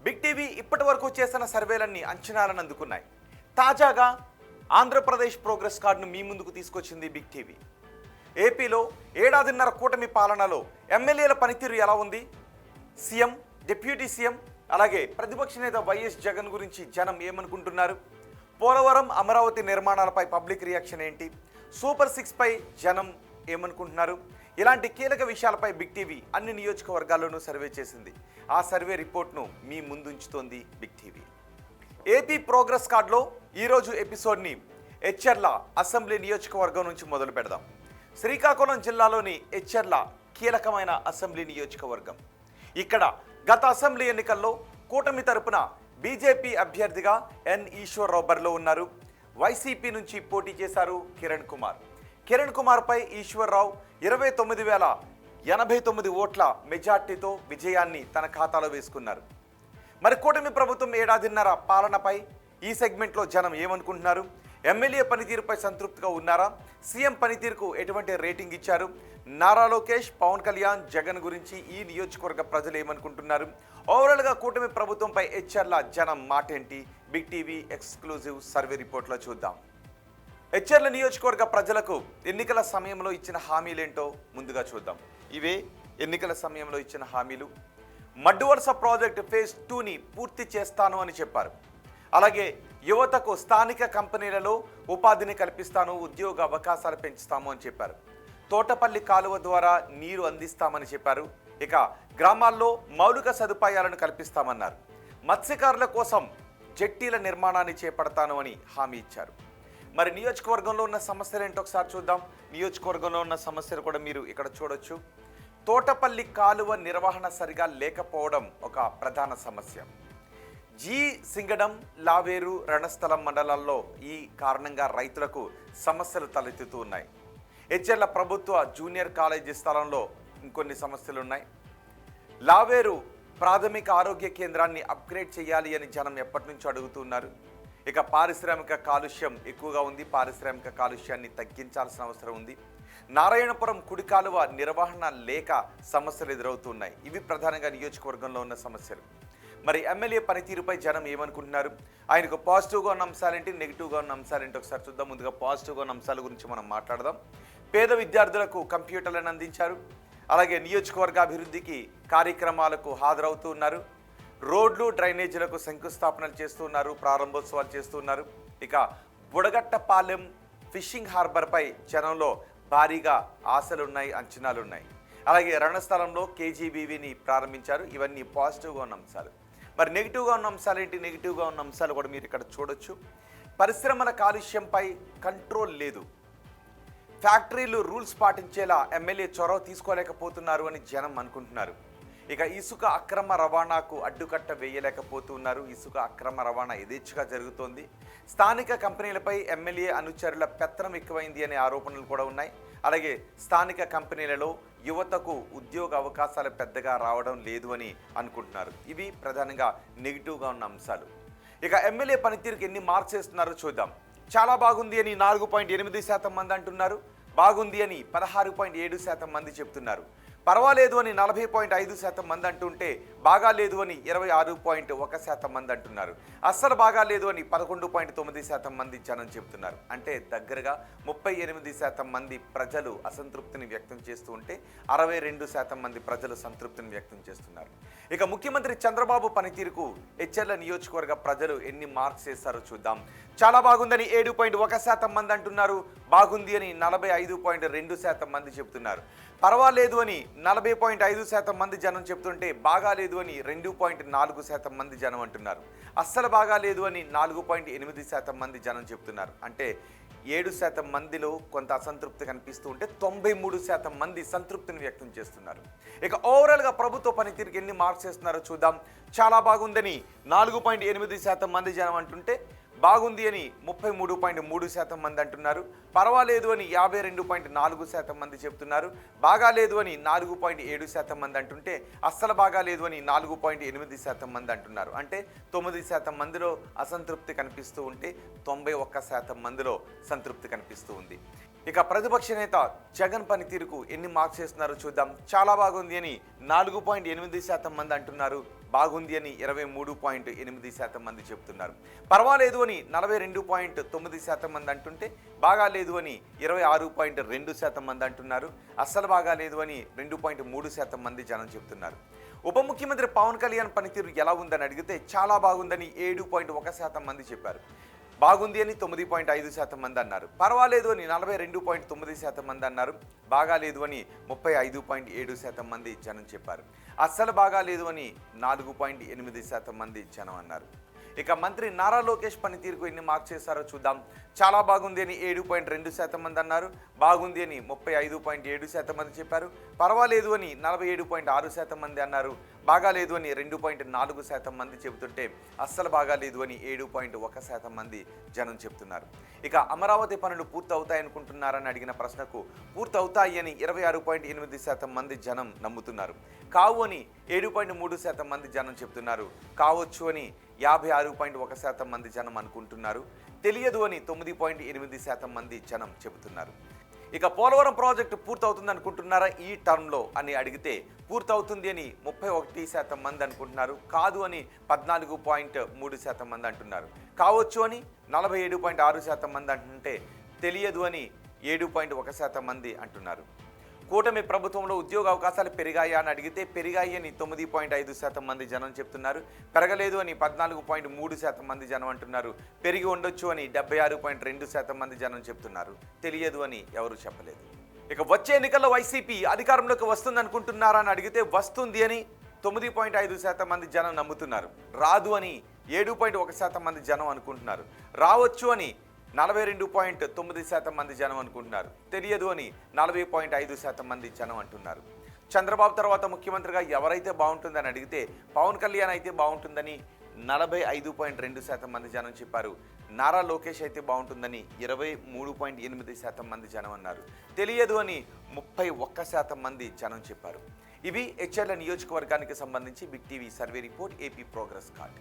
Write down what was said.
Big TV ఇప్పటి వరకు చేసిన సర్వేలన్నీ అంచనాలను అందుకున్నాయి. తాజాగా ఆంధ్రప్రదేశ్ ప్రోగ్రెస్ కార్డును మీ ముందుకు తీసుకొచ్చింది బిగ్ టీవీ. ఏపీలో ఏడాదిన్నర కూటమి పాలనలో ఎమ్మెల్యేల పనితీరు ఎలా ఉంది, సీఎం, డిప్యూటీ సీఎం, అలాగే ప్రతిపక్ష నేత వైఎస్ జగన్ గురించి జనం ఏమనుకుంటున్నారు, పోలవరం, అమరావతి నిర్మాణాలపై పబ్లిక్ రియాక్షన్ ఏంటి, సూపర్ 6 పై జనం ఏమనుకుంటున్నారు, ఇలాంటి కీలక విషయాలపై బిగ్ టీవీ అన్ని నియోజకవర్గాల్లోనూ సర్వే చేసింది. ఆ సర్వే రిపోర్ట్ను మీ ముందుంచుతోంది బిగ్ టీవీ. ఏపీ ప్రోగ్రెస్ కార్డులో ఈరోజు ఎపిసోడ్ని ఎచ్చెర్ల అసెంబ్లీ నియోజకవర్గం నుంచి మొదలు పెడదాం. శ్రీకాకుళం జిల్లాలోని ఎచ్చెర్ల కీలకమైన అసెంబ్లీ నియోజకవర్గం. ఇక్కడ గత అసెంబ్లీ ఎన్నికల్లో కూటమి తరపున బీజేపీ అభ్యర్థిగా ఎన్ ఈశ్వర్రావు బరిలో ఉన్నారు. వైసీపీ నుంచి పోటీ చేశారు కిరణ్ కుమార్పై ఈశ్వర్రావు 29,089 ఓట్ల మెజార్టీతో విజయాన్ని తన ఖాతాలో వేసుకున్నారు. మరి కూటమి ప్రభుత్వం ఏడాదిన్నర పాలనపై ఈ సెగ్మెంట్లో జనం ఏమనుకుంటున్నారు, ఎమ్మెల్యే పనితీరుపై సంతృప్తిగా ఉన్నారా, సీఎం పనితీరుకు ఎటువంటి రేటింగ్ ఇచ్చారు, నారా లోకేష్, పవన్ కళ్యాణ్, జగన్ గురించి ఈ నియోజకవర్గ ప్రజలు ఏమనుకుంటున్నారు, ఓవరాల్గా కూటమి ప్రభుత్వంపై ఎచ్చెర్ల జనం మాటేంటి, బిగ్ టీవీ ఎక్స్క్లూజివ్ సర్వే రిపోర్ట్లో చూద్దాం. ఎచ్చెర్ల నియోజకవర్గ ప్రజలకు ఎన్నికల సమయంలో ఇచ్చిన హామీలేంటో ముందుగా చూద్దాం. ఇవే ఎన్నికల సమయంలో ఇచ్చిన హామీలు. మడ్డువలస ప్రాజెక్టు ఫేజ్ 2ని పూర్తి చేస్తాను అని చెప్పారు. అలాగే యువతకు స్థానిక కంపెనీలలో ఉపాధిని కల్పిస్తాను, ఉద్యోగ అవకాశాలు పెంచుతాము అని చెప్పారు. తోటపల్లి కాలువ ద్వారా నీరు అందిస్తామని చెప్పారు. ఇక గ్రామాల్లో మౌలిక సదుపాయాలను కల్పిస్తామన్నారు. మత్స్యకారుల కోసం జెట్టీల నిర్మాణాన్ని చేపడతాను అని హామీ ఇచ్చారు. మరి నియోజకవర్గంలో ఉన్న సమస్యలు ఏంటో ఒకసారి చూద్దాం. నియోజకవర్గంలో ఉన్న సమస్యలు కూడా మీరు ఇక్కడ చూడొచ్చు. తోటపల్లి కాలువ నిర్వహణ సరిగా లేకపోవడం ఒక ప్రధాన సమస్య. సింగడం, లావేరు, రణస్థలం మండలాల్లో ఈ కారణంగా రైతులకు సమస్యలు తలెత్తుతూ ఉన్నాయి. ఎచ్చెర్ల ప్రభుత్వ జూనియర్ కాలేజీ స్థలంలో ఇంకొన్ని సమస్యలు ఉన్నాయి. లావేరు ప్రాథమిక ఆరోగ్య కేంద్రాన్ని అప్గ్రేడ్ చేయాలి అని జనం ఎప్పటి నుంచో అడుగుతున్నారు. ఇక పారిశ్రామిక కాలుష్యం ఎక్కువగా ఉంది. పారిశ్రామిక కాలుష్యాన్ని తగ్గించాల్సిన అవసరం ఉంది. నారాయణపురం కుడి కాలువ నిర్వహణ లేక సమస్యలు ఎదురవుతున్నాయి. ఇవి ప్రధానంగా నియోజకవర్గంలో ఉన్న సమస్యలు. మరి ఎమ్మెల్యే పనితీరుపై జనం ఏమనుకుంటున్నారు, ఆయనకు పాజిటివ్గా ఉన్న అంశాలేంటి, నెగిటివ్గా ఉన్న అంశాలేంటి ఒకసారి చూద్దాం. ముందుగా పాజిటివ్గా ఉన్న అంశాల గురించి మనం మాట్లాడదాం. పేద విద్యార్థులకు కంప్యూటర్లను అందించారు. అలాగే నియోజకవర్గ అభివృద్ధికి కార్యక్రమాలకు హాజరవుతూ ఉన్నారు. రోడ్లు, డ్రైనేజీలకు శంకుస్థాపనలు చేస్తున్నారు, ప్రారంభోత్సవాలు చేస్తున్నారు. ఇక బుడగట్టపాలెం ఫిషింగ్ హార్బర్పై జనంలో భారీగా ఆశలున్నాయి, అంచనాలున్నాయి. అలాగే రణస్థలంలో కేజీబీవీని ప్రారంభించారు. ఇవన్నీ పాజిటివ్గా ఉన్న అంశాలు. మరి నెగిటివ్గా ఉన్న అంశాలు ఏంటి, నెగిటివ్గా ఉన్న అంశాలు కూడా మీరు ఇక్కడ చూడొచ్చు. పరిశ్రమల కాలుష్యంపై కంట్రోల్ లేదు. ఫ్యాక్టరీలు రూల్స్ పాటించేలా ఎమ్మెల్యే చొరవ తీసుకోలేకపోతున్నారు అని జనం అనుకుంటున్నారు. ఇక ఇసుక అక్రమ రవాణాకు అడ్డుకట్ట వేయలేకపోతున్నారు. ఇసుక అక్రమ రవాణా యథేచ్ఛగా జరుగుతోంది. స్థానిక కంపెనీలపై ఎమ్మెల్యే అనుచరుల పెత్తనం ఎక్కువైంది అనే ఆరోపణలు కూడా ఉన్నాయి. అలాగే స్థానిక కంపెనీలలో యువతకు ఉద్యోగ అవకాశాలు పెద్దగా రావడం లేదు అని అనుకుంటున్నారు. ఇవి ప్రధానంగా నెగిటివ్గా ఉన్న అంశాలు. ఇక ఎమ్మెల్యే పనితీరుకి ఎన్ని మార్క్స్ వేస్తున్నారో చూద్దాం. చాలా బాగుంది అని 4.8% మంది అంటున్నారు. బాగుంది అని 16.7% మంది చెప్తున్నారు. పర్వాలేదు అని 40.5% మంది అంటుంటే బాగా లేదు అని 26.1% మంది అంటున్నారు. అస్సలు బాగా లేదు అని 11.9% మంది జనం చెబుతున్నారు. అంటే దగ్గరగా 38% మంది ప్రజలు అసంతృప్తిని వ్యక్తం చేస్తూ ఉంటే 62% మంది ప్రజలు సంతృప్తిని వ్యక్తం చేస్తున్నారు. ఇక ముఖ్యమంత్రి చంద్రబాబు పనితీరుకు ఎచ్చెర్ల నియోజకవర్గ ప్రజలు ఎన్ని మార్క్స్ వేస్తారో చూద్దాం. చాలా బాగుందని 7.1% మంది అంటున్నారు. బాగుంది అని 45.2% మంది చెబుతున్నారు. పర్వాలేదు అని 40.5% మంది జనం చెప్తుంటే బాగా లేదు అని 2.4% మంది జనం అంటున్నారు. అస్సలు బాగా లేదు అని 4.8% మంది జనం చెప్తున్నారు. అంటే 7% మందిలో కొంత అసంతృప్తి కనిపిస్తూ ఉంటే 93% మంది సంతృప్తిని వ్యక్తం చేస్తున్నారు. ఇక ఓవరాల్గా ప్రభుత్వ పనితీరుకి ఎన్ని మార్క్స్ వేస్తున్నారో చూద్దాం. చాలా బాగుందని 4.8% మంది జనం అంటుంటే బాగుంది అని 33.3% మంది అంటున్నారు. పర్వాలేదు అని 52.4% మంది చెప్తున్నారు. బాగా లేదు అని 4.7% మంది అంటుంటే అస్సలు బాగా లేదు అని 4.8% మంది అంటున్నారు. అంటే 9% మందిలో అసంతృప్తి కనిపిస్తూ ఉంటే 91% మందిలో సంతృప్తి కనిపిస్తూ ఉంది. ఇక ప్రతిపక్ష నేత జగన్ పనితీరుకు ఎన్ని మార్క్స్ వేస్తున్నారో చూద్దాం. చాలా బాగుంది అని 4.8% మంది అంటున్నారు. బాగుంది అని 23.8% మంది చెప్తున్నారు. పర్వాలేదు అని 42.9% మంది అంటుంటే, బాగాలేదు అని 26.2% మంది అంటున్నారు. అస్సలు బాగాలేదు అని 2.3% మంది జనం చెప్తున్నారు. ఉప ముఖ్యమంత్రి పవన్ కళ్యాణ్ పనితీరు ఎలా ఉందని అడిగితే చాలా బాగుందని 7.1% మంది చెప్పారు. బాగుంది అని 9.5% మంది అన్నారు. పర్వాలేదు అని 42.9% మంది అన్నారు. బాగాలేదు అని 35.7% మంది జనం చెప్పారు. అస్సలు బాగాలేదు అని 4.8% మంది జనం అన్నారు. ఇక మంత్రి నారా లోకేష్ పనితీరుకు ఎన్ని మార్క్స్ చేశారో చూద్దాం. చాలా బాగుంది అని 7.2% మంది అన్నారు. బాగుంది అని 35.7% మంది చెప్పారు. పర్వాలేదు అని 47.6% మంది అన్నారు. బాగాలేదు అని 2.4% మంది చెబుతుంటే, అస్సలు బాగాలేదు అని 7.1% మంది జనం చెప్తున్నారు. ఇక అమరావతి పనులు పూర్తవుతాయనుకుంటున్నారని అడిగిన ప్రశ్నకు పూర్తవుతాయి అని 26.8% మంది జనం నమ్ముతున్నారు. కావు అని 7.3% మంది జనం చెప్తున్నారు. కావచ్చు అని 56.1% మంది జనం అనుకుంటున్నారు. తెలియదు అని 9.8% మంది జనం చెబుతున్నారు. ఇక పోలవరం ప్రాజెక్టు పూర్తవుతుంది అనుకుంటున్నారా ఈ టర్మ్లో అని అడిగితే, పూర్తవుతుంది అని 31% మంది అనుకుంటున్నారు. కాదు అని 14.3% మంది అంటున్నారు. కావచ్చు అని 47.6% మంది అంటుంటే, తెలియదు అని 7.1% మంది అంటున్నారు. కూటమి ప్రభుత్వంలో ఉద్యోగ అవకాశాలు పెరిగాయా అని అడిగితే, పెరిగాయి అని 9.5% మంది జనం చెప్తున్నారు. పెరగలేదు అని 14.3% మంది జనం అంటున్నారు. పెరిగి ఉండొచ్చు అని 76.2% మంది జనం చెప్తున్నారు. తెలియదు అని ఎవరు చెప్పలేదు. ఇక వచ్చే ఎన్నికల్లో వైసీపీ అధికారంలోకి వస్తుంది అనుకుంటున్నారా అని అడిగితే, వస్తుంది అని 9.5% మంది జనం నమ్ముతున్నారు. రాదు అని 7.1% మంది జనం అనుకుంటున్నారు. రావచ్చు అని 42.9% మంది జనం అనుకుంటున్నారు. తెలియదు అని 40.5% మంది జనం అంటున్నారు. చంద్రబాబు తర్వాత ముఖ్యమంత్రిగా ఎవరైతే బాగుంటుందని అడిగితే, పవన్ కళ్యాణ్ అయితే బాగుంటుందని 45.2% మంది జనం చెప్పారు. నారా లోకేష్ అయితే బాగుంటుందని 23.8% మంది జనం అన్నారు. తెలియదు అని 31% మంది జనం చెప్పారు. ఇవి హెచ్ఎల్ నియోజకవర్గానికి సంబంధించి Big TV survey report, AP progress card.